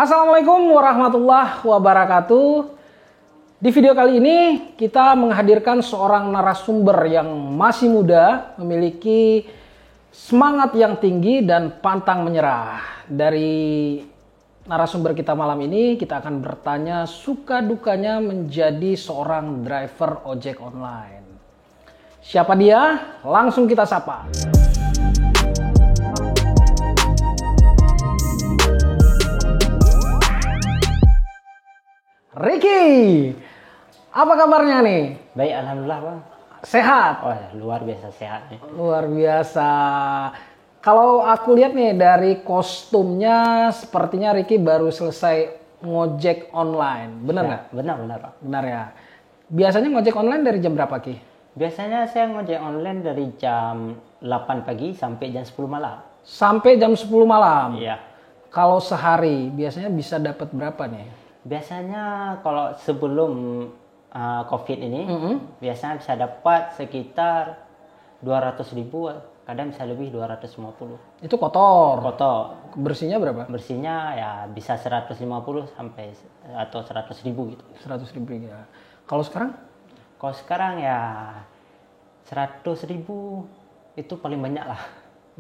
Assalamualaikum warahmatullahi wabarakatuh. Di video kali ini kita menghadirkan seorang narasumber yang masih muda, memiliki semangat yang tinggi dan pantang menyerah. Dari narasumber kita malam ini kita akan bertanya suka dukanya menjadi seorang driver ojek online. Siapa dia? Langsung kita sapa. Ricky, apa kabarnya nih? Baik, alhamdulillah bang. Sehat? Oh, luar biasa sehat nih. Luar biasa. Kalau aku lihat nih dari kostumnya, sepertinya Ricky baru selesai ngojek online. Benar nggak? Benar bang. Benar ya. Biasanya ngojek online dari jam berapa Ki? Biasanya saya ngojek online dari jam 8 pagi sampai jam 10 malam. Sampai jam 10 malam? Iya. Kalau sehari biasanya bisa dapat berapa nih? Biasanya kalau sebelum COVID ini, biasanya bisa dapat sekitar 200.000, kadang bisa lebih 250. Itu kotor? Kotor. Bersihnya berapa? Bersihnya ya bisa 150 sampai atau 100.000 gitu. 100.000 ya. Kalau sekarang? Kalau sekarang ya 100.000 itu paling banyak lah.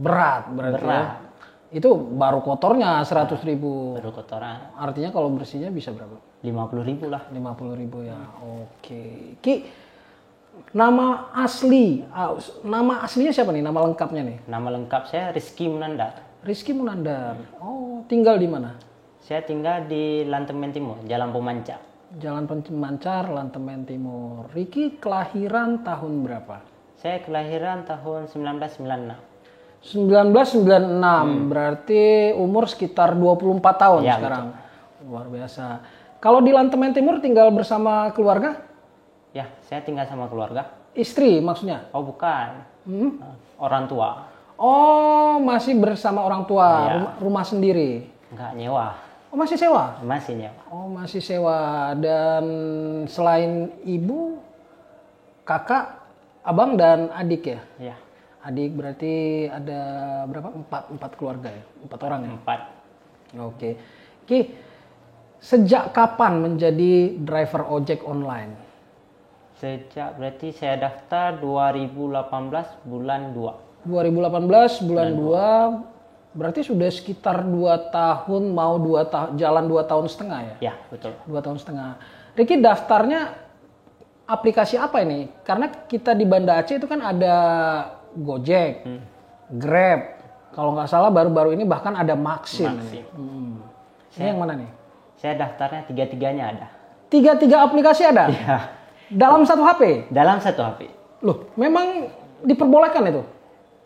Berat berarti ya? Itu baru kotornya 100.000. Baru kotoran. Artinya kalau bersihnya bisa berapa? 50.000 lah. 50.000 ya. Oke. Ki, nama aslinya siapa nih? Nama lengkapnya nih? Nama lengkap saya Rizky Munandar. Rizky Munandar. Oh, tinggal di mana? Saya tinggal di Lantemen Timur, Jalan Pemancar. Jalan Pemancar, Lantemen Timur. Ricky kelahiran tahun berapa? Saya kelahiran tahun 1996. 1996, berarti umur sekitar 24 tahun ya, sekarang. Betul. Luar biasa. Kalau di Lantemen Timur tinggal bersama keluarga? Ya, saya tinggal sama keluarga. Istri maksudnya? Oh bukan, orang tua. Oh, masih bersama orang tua, ya. rumah sendiri? Enggak, nyewa. Oh, masih sewa? Masih nyewa. Oh, masih sewa. Dan selain ibu, kakak, abang, dan adik ya? Ya. Adik berarti ada berapa? Empat keluarga ya? 4 orang ya? 4. Oke. Ki, sejak kapan menjadi driver ojek online? Sejak berarti saya daftar 2018 bulan 2. 2018 bulan 2, berarti sudah sekitar 2 tahun, mau jalan 2 tahun setengah ya? Ya, betul. 2 tahun setengah. Ricky daftarnya aplikasi apa ini? Karena kita di Banda Aceh itu kan ada Gojek, Grab, kalau nggak salah baru-baru ini bahkan ada Maxim. Ini yang mana nih? Saya daftarnya 3-3-nya ada. 3 aplikasi ada? Iya. Dalam satu HP? Dalam satu HP. Loh, memang diperbolehkan itu?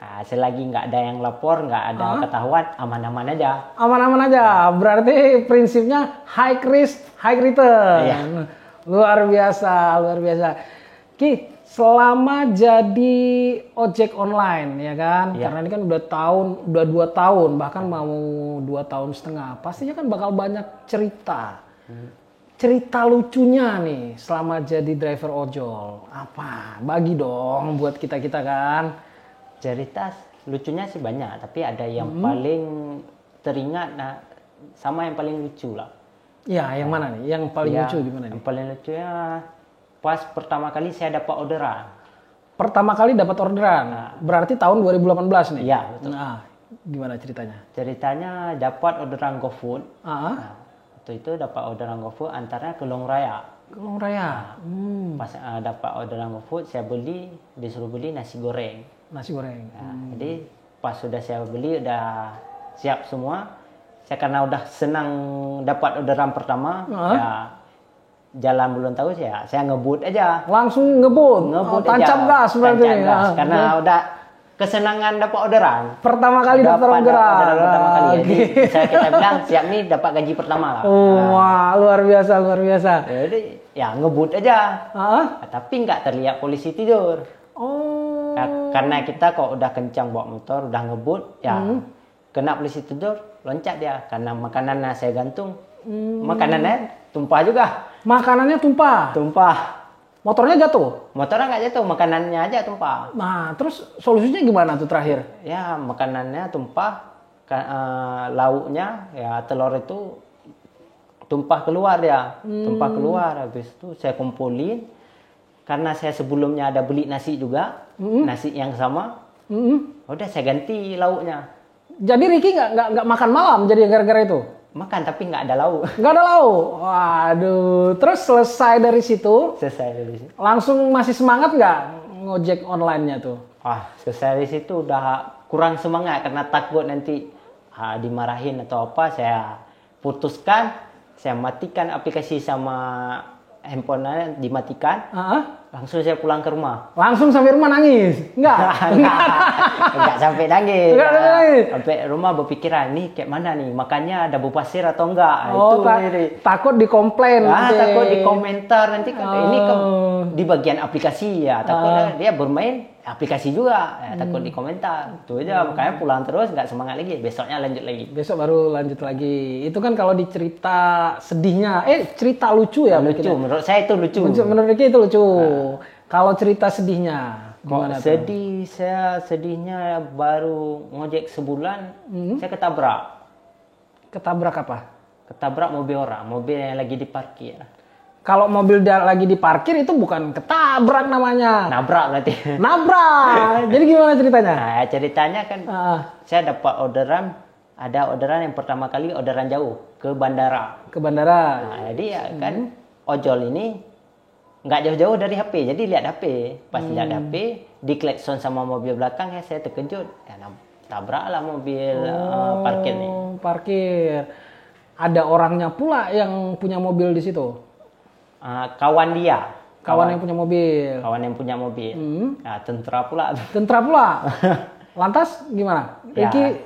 Nah, selagi nggak ada yang lapor, nggak ada ketahuan, aman-aman aja. Aman-aman aja. Berarti prinsipnya high risk, high return. Iya. Luar biasa, luar biasa. Ki, selama jadi ojek online ya kan, karena ini kan udah 2 tahun, bahkan mau 2 tahun setengah, pastinya kan bakal banyak cerita lucunya nih selama jadi driver ojol. Apa? Bagi dong buat kita kan. Cerita lucunya sih banyak, tapi ada yang paling teringat sama yang paling lucu lah. Ya, yang mana nih? Yang paling lucu gimana nih? Yang paling lucunya pas pertama kali saya dapat orderan. Pertama kali dapat orderan? Berarti tahun 2018 nih? Iya, betul. Nah, gimana ceritanya? Ceritanya dapat orderan GoFood. Waktu itu dapat orderan GoFood antaranya ke Long Raya. Ke Long Raya? Pas dapat orderan GoFood, saya disuruh beli nasi goreng. Nasi goreng? Jadi pas sudah saya beli, udah siap semua. Saya karena udah senang dapat orderan pertama, ya jalan belum tahu saya ngebut aja. Langsung ngebut tancap gas berarti. Karena udah kesenangan dapat orderan. Pertama kali dapat orderan. Pertama kali. Jadi kita bilang siap nih dapat gaji pertama lah. Wah, luar biasa. Jadi ya ngebut aja. Tapi nggak terlihat polisi tidur. Oh. Karena kita kok udah kencang bawa motor, udah ngebut, ya kena polisi tidur, loncat dia. Karena makanannya saya gantung, makanannya tumpah juga. Makanannya tumpah? Tumpah. Motornya jatuh? Motornya nggak jatuh, makanannya aja tumpah. Nah, terus solusinya gimana tuh terakhir? Ya, makanannya tumpah, lauknya, ya telur itu tumpah keluar ya, tumpah keluar. Habis itu saya kumpulin, karena saya sebelumnya ada beli nasi juga, nasi yang sama. Udah saya ganti lauknya. Jadi Ricky nggak makan malam jadi gara-gara itu? Makan tapi nggak ada lauk. Nggak ada lauk. Waduh. Terus selesai dari situ? Selesai dari situ. Langsung masih semangat nggak ngojek online-nya tuh? Selesai dari situ udah kurang semangat karena takut nanti dimarahin atau apa. Saya putuskan, saya matikan aplikasi sama handphone-nya, dimatikan. Langsung saya pulang ke rumah. Langsung sampai rumah nangis? Enggak? Enggak sampai nangis. Enggak sampai nangis. Sampai rumah berpikiran, nih kayak mana nih, makannya ada bau pasir atau enggak. Takut dikomplain. Takut dikomentar nanti kan ini kan di bagian aplikasi ya. Takut dia bermain aplikasi juga, takut dikomentar. Itu aja, makanya pulang terus, nggak semangat lagi. Besoknya lanjut lagi. Besok baru lanjut lagi. Itu kan kalau di cerita sedihnya, cerita lucu ya. Lucu, menurut saya itu lucu. Menurut Ricky itu lucu. Kalau cerita sedihnya, gimana tuh? Sedihnya baru ngojek sebulan, saya ketabrak. Ketabrak apa? Ketabrak mobil orang, mobil yang lagi diparkir. Kalau mobil lagi diparkir itu bukan ketabrak namanya. Nabrak berarti. Nabrak. Jadi gimana ceritanya? Nah, ceritanya kan saya dapat orderan, ada orderan yang pertama kali orderan jauh ke bandara. Ke bandara. Nah, jadi ya kan ojol ini nggak jauh-jauh dari HP, jadi lihat HP. Pas lihat HP, diklakson sama mobil belakang, ya saya terkejut. Ya, tabraklah mobil parkir nih. Parkir. Ada orangnya pula yang punya mobil di situ. Kawan dia. Kawan yang punya mobil. Kawan yang punya mobil. Nah, tentara pula. Tentara pula. Lantas gimana? Ricky?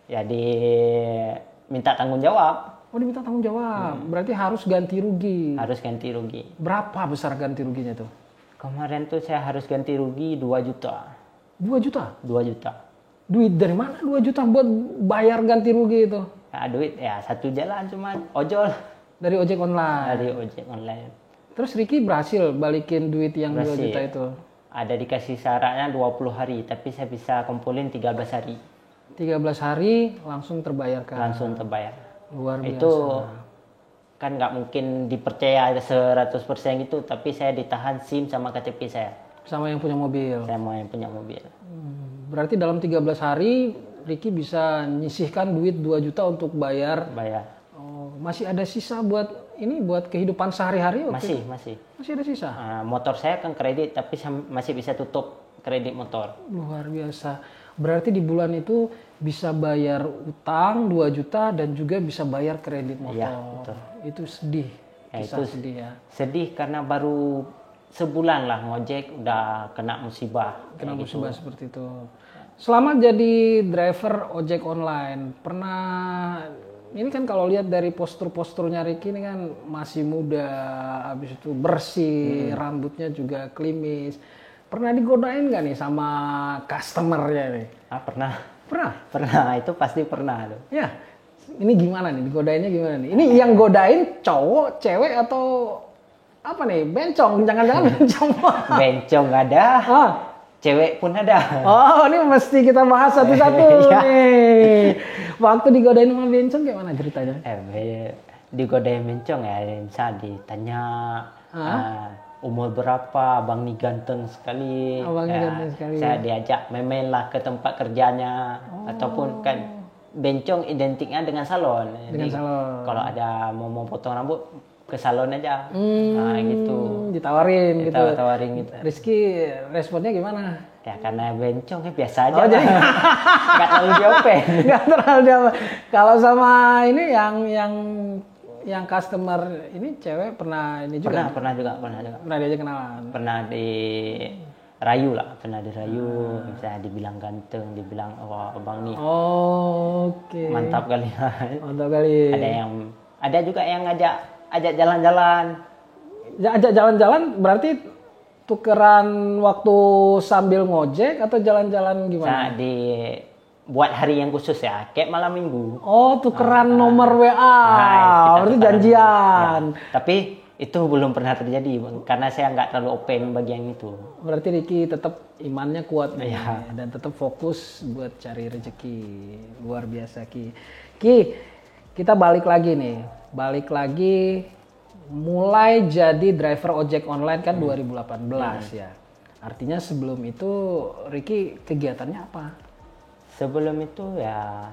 Ya diminta tanggung jawab. Oh, diminta tanggung jawab. Berarti harus ganti rugi. Harus ganti rugi. Berapa besar ganti ruginya tuh? Kemarin tuh saya harus ganti rugi 2 juta. 2 juta? 2 juta. Duit dari mana 2 juta buat bayar ganti rugi itu? Nah, duit ya satu jalan cuma ojol. Dari ojek online? Dari ojek online. Terus Ricky berhasil balikin duit yang 2 juta itu? Ada dikasih syaratnya 20 hari, tapi saya bisa kumpulin 13 hari. 13 hari langsung terbayarkan? Langsung terbayar. Luar biasa. Itu kan nggak mungkin dipercaya 100% gitu, tapi saya ditahan SIM sama KTP saya. Sama yang punya mobil? Sama yang punya mobil. Berarti dalam 13 hari Ricky bisa nyisihkan duit 2 juta untuk bayar? Masih ada sisa buat kehidupan sehari-hari? Masih ada sisa. Motor saya kan kredit, tapi masih bisa tutup kredit motor. Luar biasa. Berarti di bulan itu bisa bayar utang 2 juta dan juga bisa bayar kredit motor. Ya, betul. Itu sedih. Itu sedih ya. Sedih karena baru sebulan lah ngojek udah kena musibah. Kena musibah seperti itu. Selama jadi driver ojek online, pernah ini kan kalau lihat dari postur-posturnya Ricky ini kan masih muda, habis itu bersih, rambutnya juga klimis. Pernah digodain nggak nih sama customernya nih? Pernah, itu pasti pernah tuh. Ya, ini gimana nih, digodainnya gimana nih? Ini yang godain cowok, cewek atau apa nih? Bencong, jangan-jangan bencong. Bencong ada. Cewek pun ada. Oh, ini mesti kita bahas satu-satu nih. Waktu digodain sama bencong gimana ceritanya? Digodain bencong ya, misal ditanya umur berapa, abang nih ganteng sekali. Ganteng sekali. Saya diajak main lah ke tempat kerjanya, ataupun kan bencong identiknya dengan salon. Jadi, kalau ada mau potong rambut, ke salon aja. Gitu. Ditawarin gitu. Rizky responnya gimana? Ya karena bencong biasa aja. Nggak terlalu diopen. Nggak terlalu diopen. Kalau sama ini yang customer ini cewek pernah ini juga? Pernah juga. Pernah diajak kenalan? Pernah dirayu lah. Misalnya dibilang ganteng, dibilang abang nih. Oke. Mantap kali. Mantap kali. Ada juga yang ajak jalan-jalan. Ajak jalan-jalan berarti tukeran waktu sambil ngojek atau jalan-jalan gimana? Buat hari yang khusus ya, kayak malam minggu. Oh, tukeran nomor WA. Berarti janjian. Ya. Tapi itu belum pernah terjadi karena saya nggak terlalu open bagian itu. Berarti Ricky tetap imannya kuat nih dan tetap fokus buat cari rezeki. Luar biasa Ki. Ki, kita balik lagi nih. balik lagi mulai jadi driver ojek online kan 2018 ya. Artinya sebelum itu Ricky kegiatannya apa? Sebelum itu ya